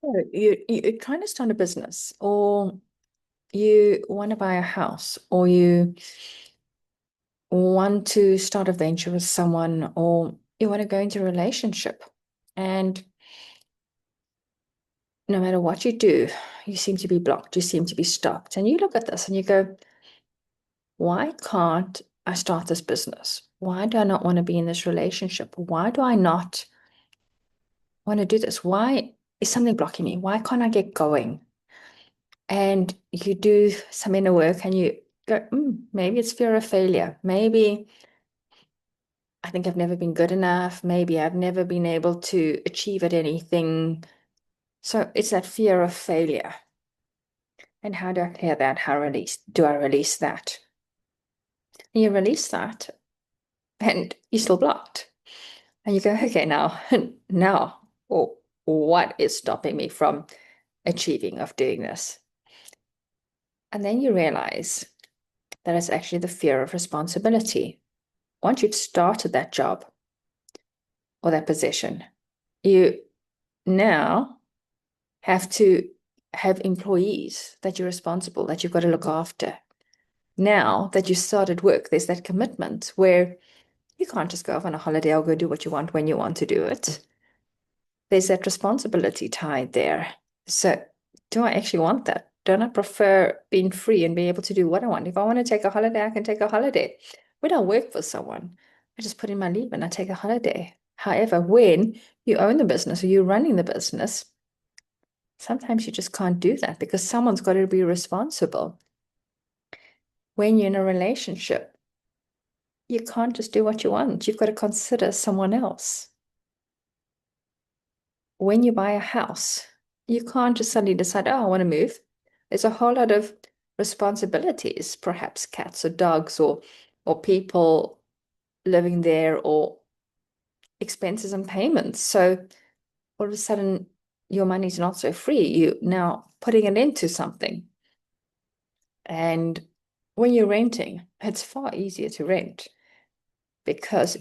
You're trying to start a business, or you want to buy a house, or you want to start a venture with someone, or you want to go into a relationship. And no matter what you do, you seem to be blocked, you seem to be stopped. And you look at this and you go, why can't I start this business? Why do I not want to be in this relationship? Why do I not want to do this? Why is something blocking me? Why can't I get going? And you do some inner work and you go, maybe it's fear of failure. Maybe I think I've never been good enough. Maybe I've never been able to achieve at anything. So it's that fear of failure. And how do I clear that? Do I release that? And you release that and you're still blocked. And you go, okay, now, what is stopping me from achieving, of doing this? And then you realize that it's actually the fear of responsibility. Once you've started that job or that position, you now have to have employees that you're responsible, that you've got to look after. Now that you started work, there's that commitment where you can't just go off on a holiday or go do what you want when you want to do it. There's that responsibility tied there. So, do I actually want that? Don't I prefer being free and being able to do what I want? If I want to take a holiday, I can take a holiday. When I work for someone, I just put in my leave and I take a holiday. However, when you own the business or you're running the business, sometimes you just can't do that because someone's got to be responsible. When you're in a relationship, you can't just do what you want. You've got to consider someone else. When you buy a house, you can't just suddenly decide, oh, I want to move. There's a whole lot of responsibilities, perhaps cats or dogs or people living there or expenses and payments. So all of a sudden your money's not so free. You now putting it into something. And when you're renting, it's far easier to rent because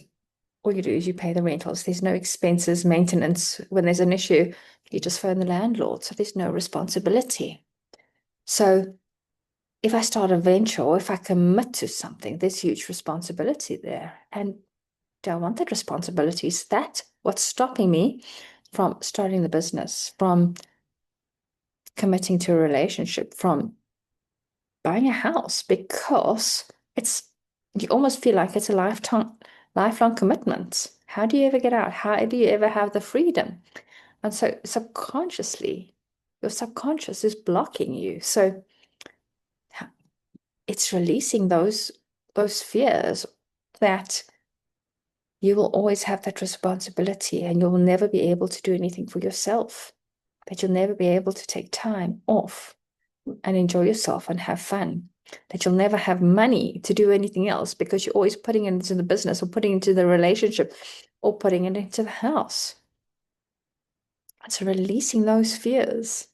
all you do is you pay the rentals. There's no expenses, maintenance. When there's an issue, you just phone the landlord. So there's no responsibility. So if I start a venture or if I commit to something, there's huge responsibility there. And do I want that responsibility? Is that what's stopping me from starting the business, from committing to a relationship, from buying a house? Because you almost feel like it's a lifelong commitment. How do you ever get out? How do you ever have the freedom? And so subconsciously, your subconscious is blocking you. So it's releasing those fears that you will always have that responsibility and you'll never be able to do anything for yourself, that you'll never be able to take time off and enjoy yourself and have fun, that you'll never have money to do anything else because you're always putting it into the business or putting it into the relationship or putting it into the house. So releasing those fears